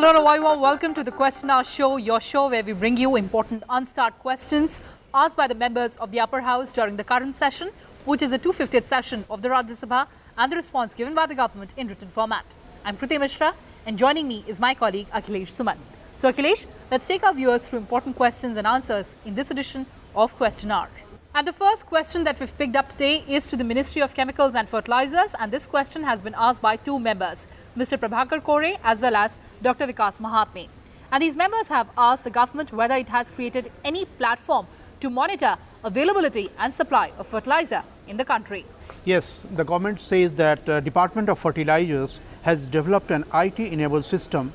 Hello, everyone. Welcome to the Question Hour Show, your show where we bring you important unstart questions asked by the members of the upper house during the current session, which is the 250th session of the Rajya Sabha, and the response given by the government in written format. I'm Kriti Mishra, and joining me is my colleague Akhilesh Suman. So Akhilesh, let's take our viewers through important questions and answers in this edition of Question Hour. And the first question that we've picked up today is to the Ministry of Chemicals and Fertilizers, and this question has been asked by two members, Mr. Prabhakar Kore as well as Dr. Vikas Mahatme. And these members have asked the government whether it has created any platform to monitor availability and supply of fertilizer in the country. Yes, the government says that Department of Fertilizers has developed an IT-enabled system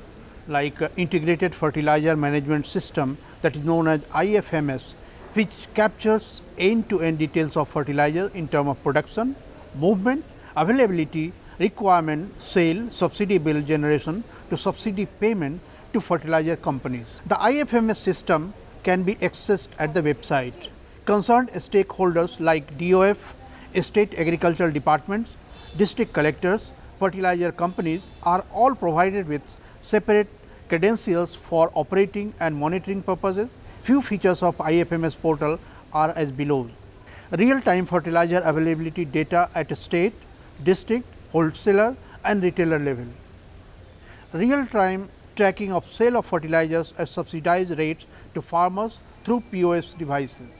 like Integrated Fertilizer Management System, that is known as IFMS, which captures end-to-end details of fertilizer in terms of production, movement, availability, requirement, sale, subsidy bill generation to subsidy payment to fertilizer companies. The IFMS system can be accessed at the website. Concerned stakeholders like DOF, state agricultural departments, district collectors, fertilizer companies are all provided with separate credentials for operating and monitoring purposes. Few features of IFMS portal are as below. Real-time fertilizer availability data at state, district, wholesaler and retailer level. Real-time tracking of sale of fertilizers at subsidized rates to farmers through POS devices.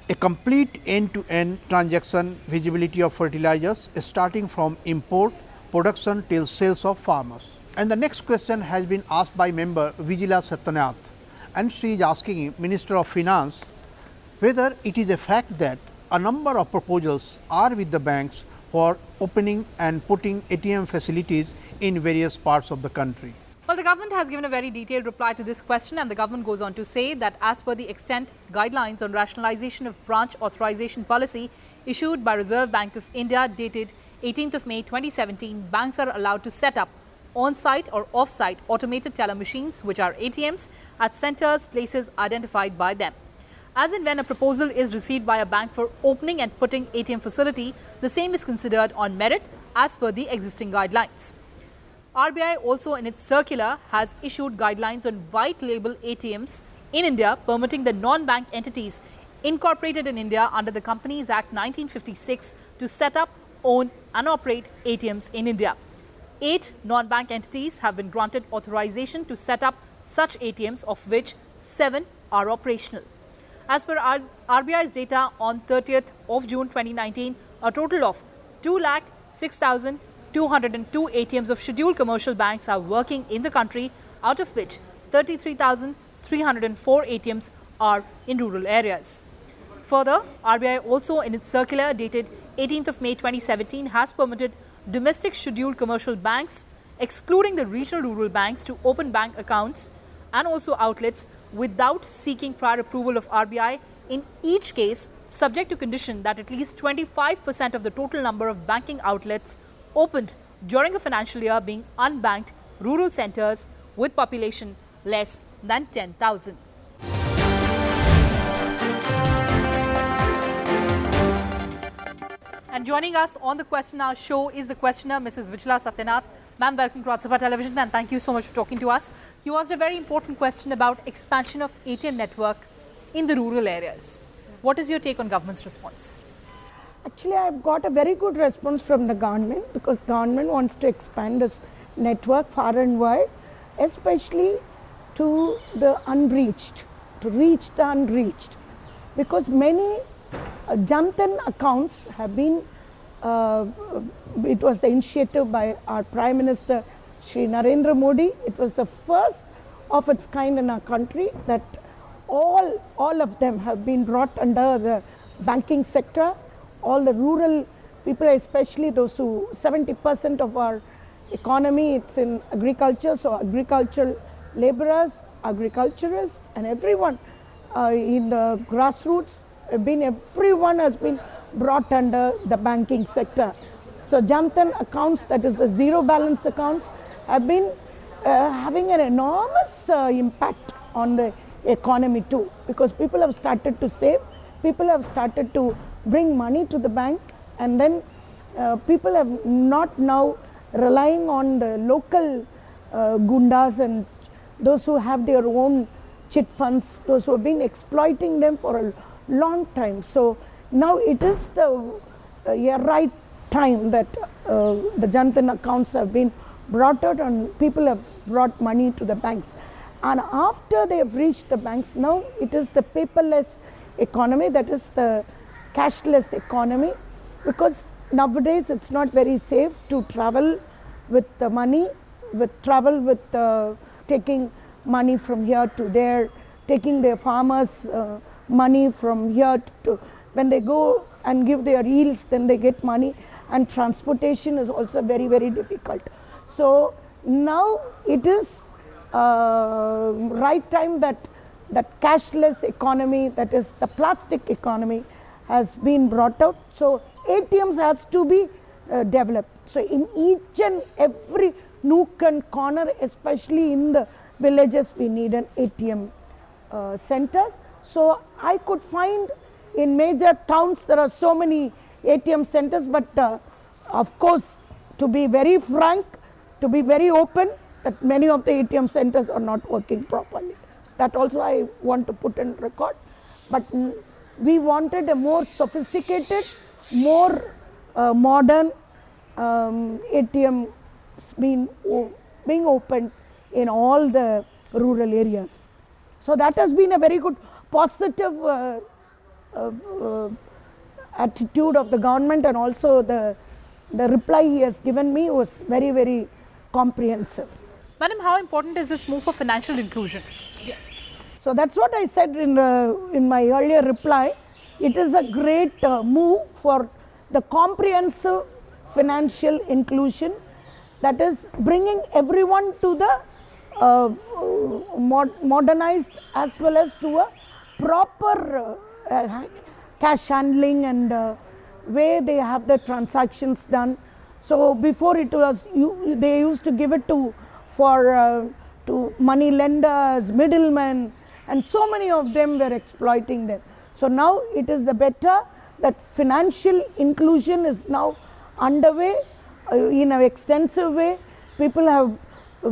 A complete end-to-end transaction visibility of fertilizers starting from import, production till sales of farmers. And the next question has been asked by member Vijila Satyanath, and she is asking Minister of Finance whether it is a fact that a number of proposals are with the banks for opening and putting ATM facilities in various parts of the country. Well, the government has given a very detailed reply to this question, and the government goes on to say that as per the extant guidelines on rationalization of branch authorization policy issued by Reserve Bank of India dated 18th of May 2017, banks are allowed to set up on-site or off-site automated teller machines, which are ATMs, at centers, places identified by them. As and when a proposal is received by a bank for opening and putting ATM facility, the same is considered on merit as per the existing guidelines. RBI also in its circular has issued guidelines on white label ATMs in India, permitting the non-bank entities incorporated in India under the Companies Act 1956 to set up, own and operate ATMs in India. 8 non-bank entities have been granted authorization to set up such ATMs, of which 7 are operational. As per RBI's data on 30th of June 2019, a total of 2,06,202 ATMs of scheduled commercial banks are working in the country, out of which 33,304 ATMs are in rural areas. Further, RBI also in its circular dated 18th of May 2017 has permitted domestic scheduled commercial banks, excluding the regional rural banks, to open bank accounts and also outlets without seeking prior approval of RBI, in each case subject to condition that at least 25% of the total number of banking outlets opened during a financial year being unbanked rural centers with population less than 10,000. And joining us on the Question Hour show is the questioner, Mrs. Vijila Satyanath. Ma'am, welcome to Rajya Sabha Television, and thank you so much for talking to us. You asked a very important question about expansion of ATM network in the rural areas. What is your take on government's response? Actually, I've got a very good response from the government, because government wants to expand this network far and wide, especially to the unreached, to reach the unreached, because many Jantan accounts have been, it was the initiative by our Prime Minister Shri Narendra Modi. It was the first of its kind in our country that all of them have been brought under the banking sector. All the rural people, especially those who 70% of our economy, it's in agriculture, so agricultural laborers, agriculturists and everyone in the grassroots, everyone has been brought under the banking sector. So Jantan accounts, that is the zero balance accounts, have been having an enormous impact on the economy too, because people have started to save, people have started to bring money to the bank, and then people have not now relying on the local gundas and those who have their own chit funds, those who have been exploiting them for a long time. So now it is the right time that the Jantan accounts have been brought out and people have brought money to the banks. And after they have reached the banks, now it is the paperless economy, that is the cashless economy, because nowadays it's not very safe to travel with the money, taking money from here to there, taking their farmers' money from here to, when they go and give their yields, then they get money, and transportation is also very, very difficult. So now it is right time that cashless economy, that is the plastic economy, has been brought out. So ATMs has to be developed. So in each and every nook and corner, especially in the villages, we need an ATM centers. So I could find in major towns there are so many ATM centers, but of course, to be very frank, to be very open, that many of the ATM centers are not working properly. That also I want to put in record. But we wanted a more sophisticated, more modern ATMs being opened in all the rural areas. So that has been a very good positive attitude of the government, and also the reply he has given me was very, very comprehensive. Madam, how important is this move for financial inclusion? Yes. So that's what I said in my earlier reply. It is a great move for the comprehensive financial inclusion, that is bringing everyone to the modernized as well as to a proper cash handling and way they have the transactions done. So before it was, they used to give it to money lenders, middlemen, and so many of them were exploiting them. So now it is the better that financial inclusion is now underway in an extensive way. People have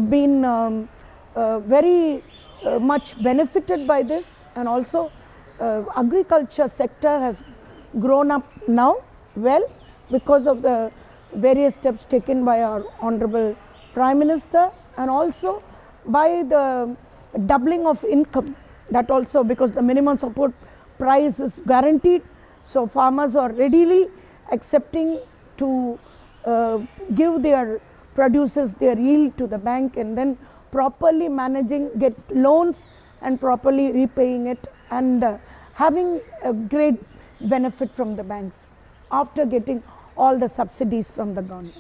been very much benefited by this, and also agriculture sector has grown up now well because of the various steps taken by our Honorable Prime Minister, and also by the doubling of income, that also because the minimum support price is guaranteed. So farmers are readily accepting to give their produces their yield to the bank, and then properly managing, get loans and properly repaying it, and having a great benefit from the banks after getting all the subsidies from the government.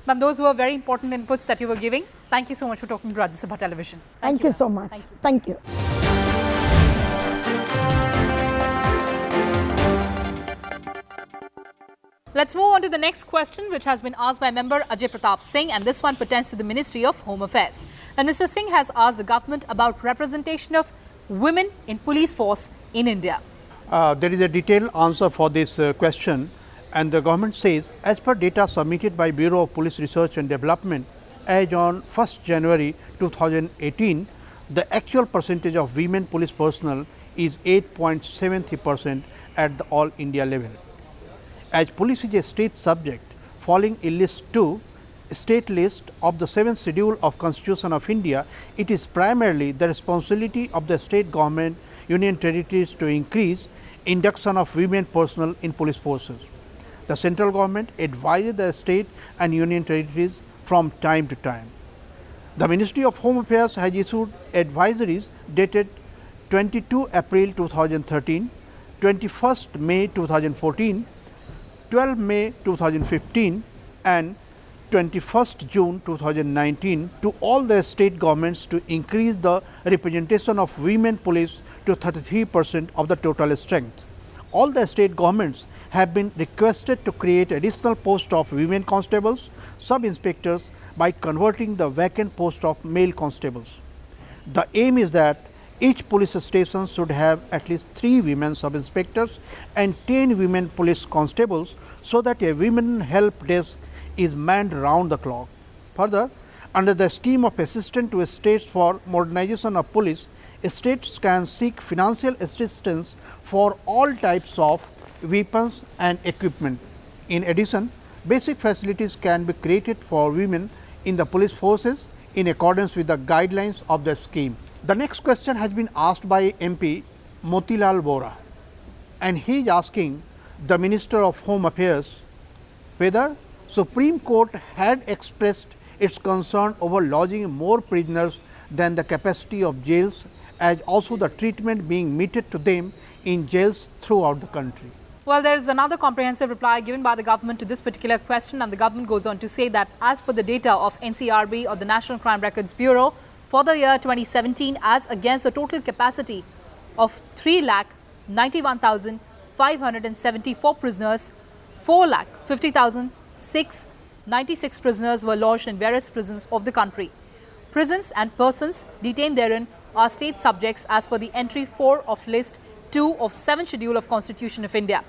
Ma'am, those were very important inputs that you were giving. Thank you so much for talking to Rajya Sabha Television. Thank you so much. Thank you. Let's move on to the next question, which has been asked by member Ajay Pratap Singh, and this one pertains to the Ministry of Home Affairs. And Mr. Singh has asked the government about representation of women in police force in India. There is a detailed answer for this question, and the government says, as per data submitted by Bureau of Police Research and Development, as on 1st January 2018, the actual percentage of women police personnel is 8.73% at the all India level. As police is a state subject falling in list 2, state list of the 7th schedule of Constitution of India, it is primarily the responsibility of the state government, union territories to increase induction of women personnel in police forces. The central government advises the state and union territories from time to time. The Ministry of Home Affairs has issued advisories dated 22 April 2013, 21st May 2014, 12 May 2015 and 21st June 2019 to all the state governments to increase the representation of women police to 33% of the total strength. All the state governments have been requested to create additional posts of women constables, sub-inspectors by converting the vacant post of male constables. The aim is that each police station should have at least 3 women sub-inspectors and 10 women police constables, so that a women help desk is manned round the clock. Further, Under the scheme of assistance to states for modernization of police, states can seek financial assistance for all types of weapons and equipment. In addition, basic facilities can be created for women in the police forces in accordance with the guidelines of the scheme. The next question has been asked by MP Motilal Vora, and he is asking the Minister of Home Affairs whether Supreme Court had expressed its concern over lodging more prisoners than the capacity of jails, as also the treatment being meted to them in jails throughout the country. Well, there is another comprehensive reply given by the government to this particular question, and the government goes on to say that as per the data of NCRB or the National Crime Records Bureau for the year 2017, as against the total capacity of 3,91,574 prisoners, 4,50,696 prisoners were lodged in various prisons of the country. Prisons and persons detained therein are state subjects as per the entry 4 of list 2 of 7th schedule of Constitution of India.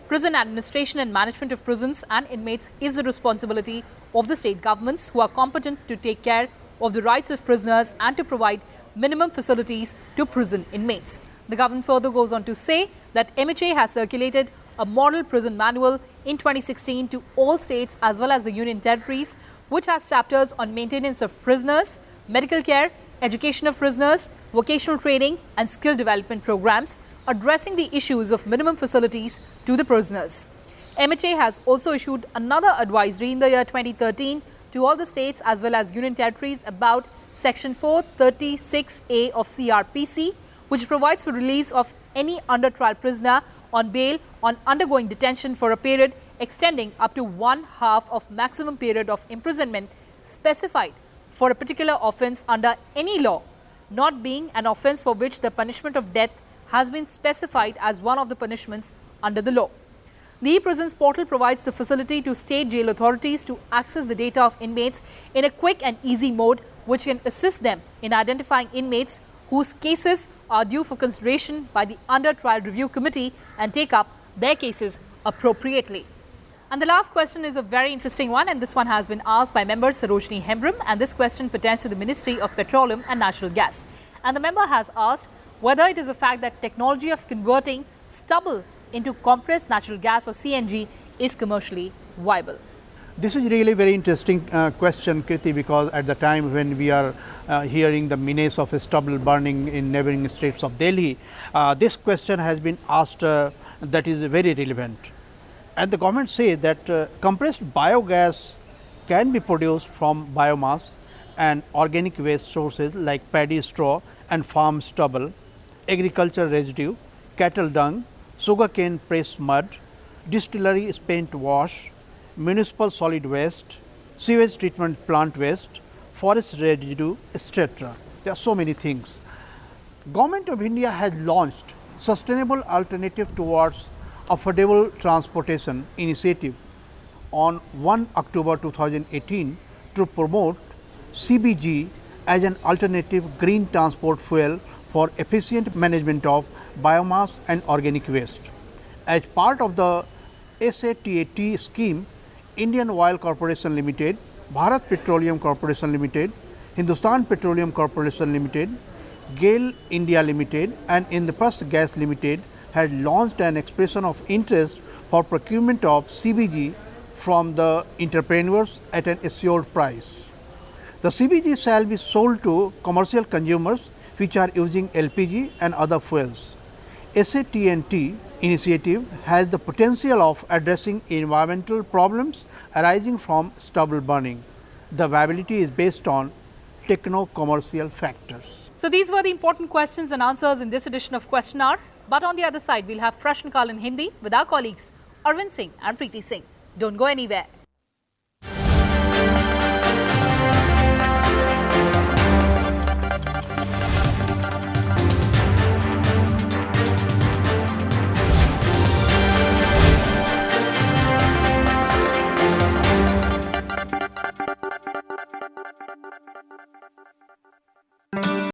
Prison administration and management of prisons and inmates is the responsibility of the state governments, who are competent to take care of the rights of prisoners and to provide minimum facilities to prison inmates. The government further goes on to say that MHA has circulated a model prison manual in 2016 to all states as well as the union territories, which has chapters on maintenance of prisoners, medical care, education of prisoners, vocational training and skill development programs, addressing the issues of minimum facilities to the prisoners. MHA has also issued another advisory in the year 2013 to all the states as well as union territories about Section 436A of CRPC, which provides for release of any under trial prisoner on bail on undergoing detention for a period extending up to 1/2 of maximum period of imprisonment specified for a particular offence under any law, not being an offence for which the punishment of death has been specified as one of the punishments under the law. The e-prisons portal provides the facility to state jail authorities to access the data of inmates in a quick and easy mode, which can assist them in identifying inmates whose cases are due for consideration by the under trial review committee and take up their cases appropriately. And the last question is a very interesting one, and this one has been asked by member Sarojini Hembram, and this question pertains to the Ministry of Petroleum and Natural Gas. And the member has asked whether it is a fact that technology of converting stubble into compressed natural gas or CNG is commercially viable. This is really very interesting question, Kriti, because at the time when we are hearing the menace of stubble burning in neighboring states of Delhi, this question has been asked that is very relevant. And the government says that compressed biogas can be produced from biomass and organic waste sources like paddy straw and farm stubble, agriculture residue, cattle dung, sugarcane press mud, distillery spent wash, municipal solid waste, sewage treatment plant waste, forest residue, etc. There are so many things. Government of India has launched sustainable alternative towards affordable transportation initiative on 1 October 2018 to promote CBG as an alternative green transport fuel for efficient management of biomass and organic waste. As part of the SATAT scheme, Indian Oil Corporation Limited, Bharat Petroleum Corporation Limited, Hindustan Petroleum Corporation Limited, GAIL India Limited and Indraprasth Gas Limited had launched an expression of interest for procurement of CBG from the entrepreneurs at an assured price. The CBG shall be sold to commercial consumers which are using LPG and other fuels. SATNT initiative has the potential of addressing environmental problems arising from stubble burning. The viability is based on techno-commercial factors. So these were the important questions and answers in this edition of Question Hour. But on the other side, we'll have Prashn Kal in Hindi with our colleagues Arvind Singh and Preeti Singh. Don't go anywhere.